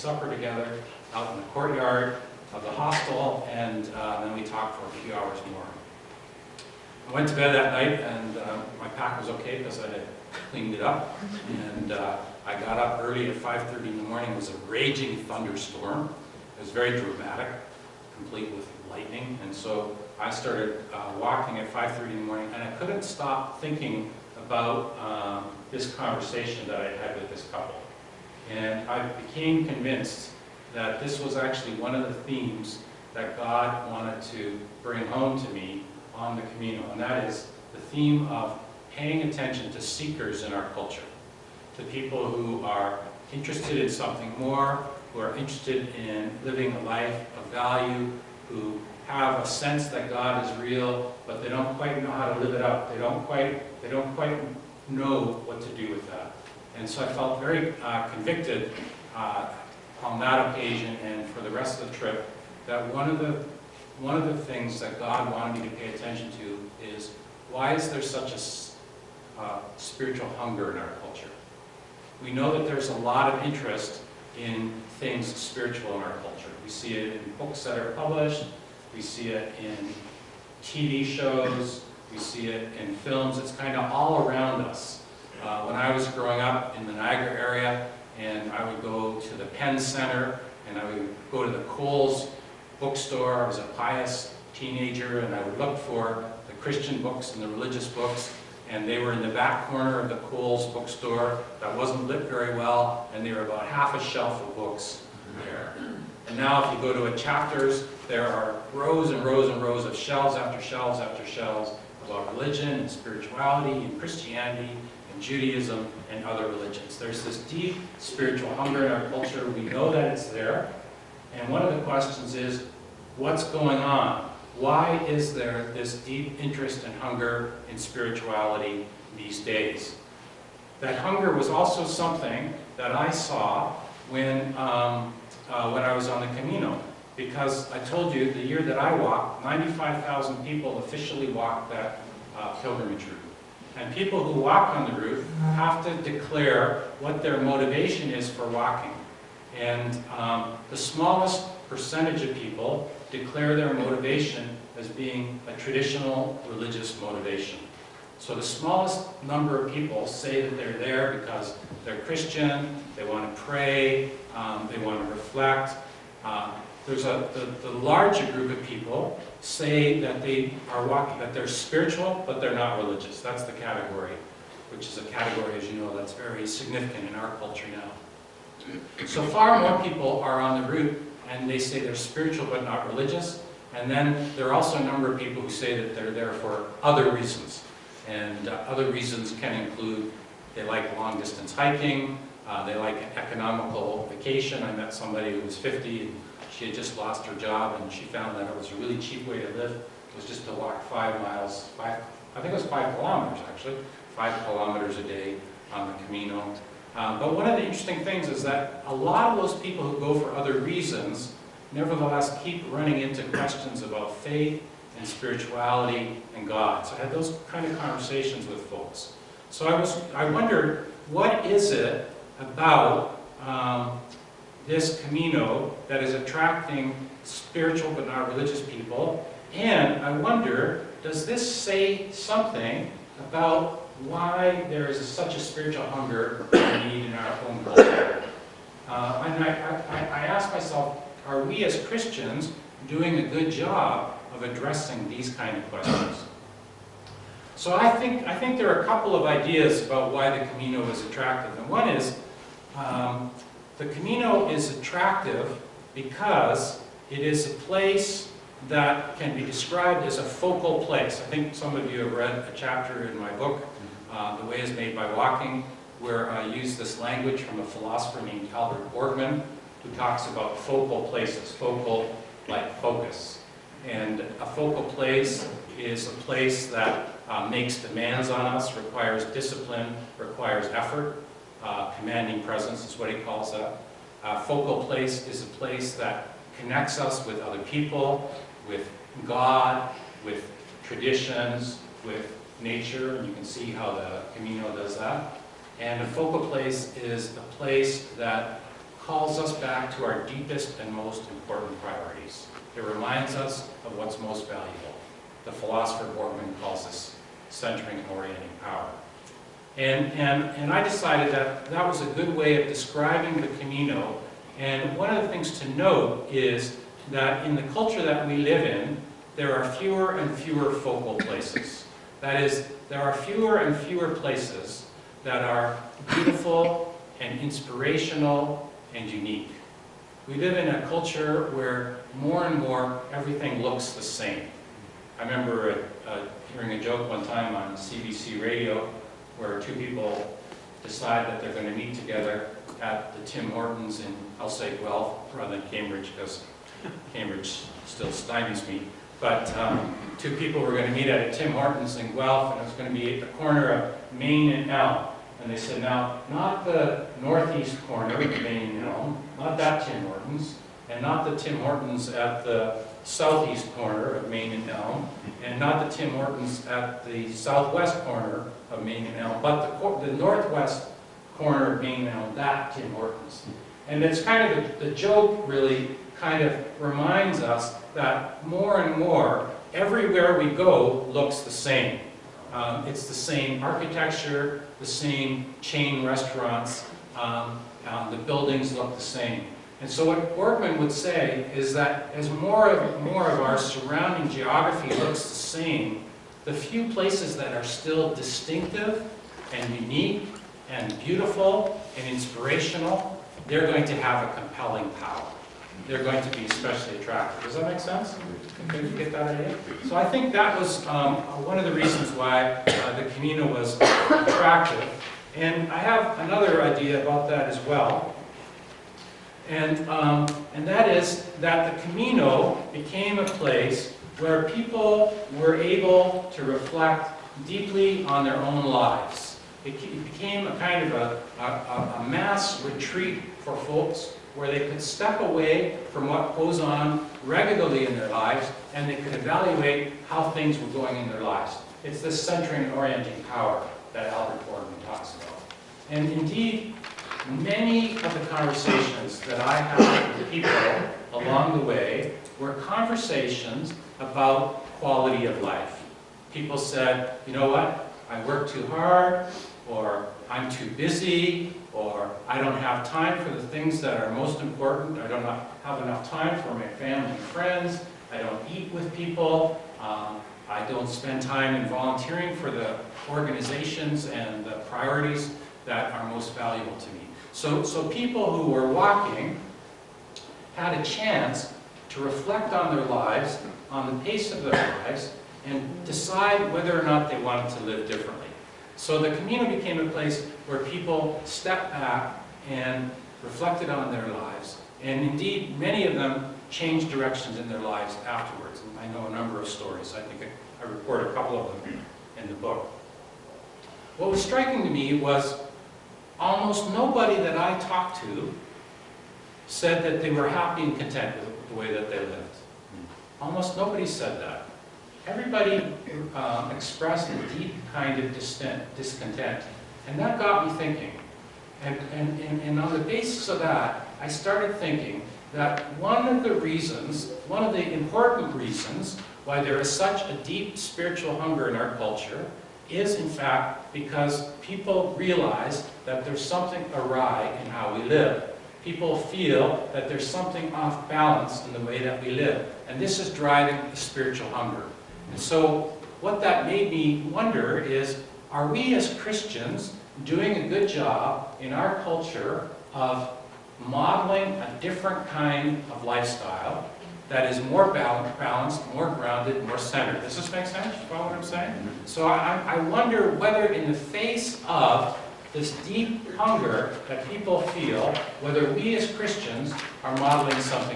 supper together out in the courtyard of the hostel, and then we talked for a few hours more. I went to bed that night, and my pack was okay because I had cleaned it up, and I got up early at 5:30 in the morning. It was a raging thunderstorm. It was very dramatic, complete with lightning, and so I started walking at 5:30 in the morning, and I couldn't stop thinking about this conversation that I had with this couple. And I became convinced that this was actually one of the themes that God wanted to bring home to me on the Camino, and that is the theme of paying attention to seekers in our culture, to people who are interested in something more, who are interested in living a life of value, who have a sense that God is real, but they don't quite know how to live it up. They don't quite know what to do with that. And so I felt very convicted on that occasion and for the rest of the trip that one of the things that God wanted me to pay attention to is, why is there such a spiritual hunger in our culture? We know that there's a lot of interest in things spiritual in our culture. We see it in books that are published, we see it in TV shows, we see it in films. It's kind of all around us. When I was growing up in the Niagara area, and I would go to the Penn Center, and I would go to the Coles bookstore. I was a pious teenager, and I would look for the Christian books and the religious books, and they were in the back corner of the Coles bookstore that wasn't lit very well, and they were about half a shelf of books there. And now if you go to a Chapters, there are rows and rows and rows of shelves after shelves after shelves about religion and spirituality and Christianity and Judaism and other religions. There's this deep spiritual hunger in our culture. We know that it's there. And one of the questions is, what's going on? Why is there this deep interest and hunger in spirituality these days? That hunger was also something that I saw when I was on the Camino. Because I told you, the year that I walked, 95,000 people officially walked that pilgrimage route. And people who walk on the route have to declare what their motivation is for walking. And the smallest percentage of people declare their motivation as being a traditional religious motivation. So the smallest number of people say that they're there because they're Christian, they want to pray, they want to reflect. The larger group of people say that they are walking, that they're spiritual, but they're not religious. That's the category, which is a category, as you know, that's very significant in our culture now. So far more people are on the route and they say they're spiritual but not religious. And then there are also a number of people who say that they're there for other reasons. And other reasons can include they like long distance hiking, they like an economical vacation. I met somebody who was 50 and she had just lost her job and she found that it was a really cheap way to live. It was just to walk 5 miles, I think it was 5 kilometers actually, 5 kilometers a day on the Camino. But one of the interesting things is that a lot of those people who go for other reasons nevertheless keep running into questions about faith and spirituality and God. So I had those kind of conversations with folks. So I wondered, what is it about this Camino that is attracting spiritual but not religious people? And I wonder, does this say something about why there is such a spiritual hunger and need in our own culture? And I ask myself, are we as Christians doing a good job of addressing these kind of questions? So I think there are a couple of ideas about why the Camino is attractive. And one is, the Camino is attractive because it is a place that can be described as a focal place. I think some of you have read a chapter in my book, The Way is Made by Walking, where I use this language from a philosopher named Albert Borgman, who talks about focal places, focal like focus. And a focal place is a place that makes demands on us, requires discipline, requires effort. Commanding presence is what he calls that. Focal place is a place that connects us with other people, with God, with traditions, with nature, and you can see how the Camino does that. And a focal place is a place that calls us back to our deepest and most important priorities. It reminds us of what's most valuable. The philosopher Borgman calls this centering and orienting power. And I decided that that was a good way of describing the Camino. And one of the things to note is that in the culture that we live in, there are fewer and fewer focal places. That is, there are fewer and fewer places that are beautiful and inspirational and unique. We live in a culture where more and more everything looks the same. I remember hearing a joke one time on CBC radio where two people decide that they're going to meet together at the Tim Hortons in, I'll say Guelph rather than Cambridge because Cambridge still stymies me. But two people were going to meet at a Tim Hortons in Guelph, and it was going to be at the corner of Main and Elm. And they said, now, not the northeast corner of Main and Elm, not that Tim Hortons, and not the Tim Hortons at the southeast corner of Main and Elm, and not the Tim Hortons at the southwest corner of Main and Elm, but the northwest corner of Main and Elm, that Tim Hortons. And it's kind of, the joke really kind of reminds us that more and more, everywhere we go looks the same. It's the same architecture, the same chain restaurants, the buildings look the same. And so what Borgman would say is that as more of our surrounding geography looks the same, the few places that are still distinctive and unique and beautiful and inspirational, they're going to have a compelling power. They're going to be especially attractive. Does that make sense? Did you get that idea? So I think that was one of the reasons why the Camino was attractive. And I have another idea about that as well. And that is that the Camino became a place where people were able to reflect deeply on their own lives. It became a kind of a mass retreat for folks where they could step away from what goes on regularly in their lives and they could evaluate how things were going in their lives. It's this centering and orienting power that Albert Borgman talks about. And indeed, many of the conversations that I had with people along the way were conversations about quality of life. People said, you know what, I work too hard, or I'm too busy, or I don't have time for the things that are most important. I don't have enough time for my family and friends. I don't eat with people. I don't spend time in volunteering for the organizations and the priorities that are most valuable to me. So people who were walking had a chance to reflect on their lives, on the pace of their lives, and decide whether or not they wanted to live differently. So the Camino became a place where people stepped back and reflected on their lives. And indeed, many of them changed directions in their lives afterwards. And I know a number of stories. I think I report a couple of them in the book. What was striking to me was almost nobody that I talked to said that they were happy and content with the way that they lived. Almost nobody said that. Everybody expressed a deep kind of discontent. And that got me thinking. And on the basis of that, I started thinking that one of the important reasons why there is such a deep spiritual hunger in our culture is in fact because people realize that there's something awry in how we live. People feel that there's something off balance in the way that we live. And this is driving the spiritual hunger. And so what that made me wonder is, are we as Christians doing a good job in our culture of modeling a different kind of lifestyle that is more balanced, more grounded, more centered? Does this make sense? You follow what I'm saying? So I wonder whether in the face of this deep hunger that people feel, whether we as Christians are modeling something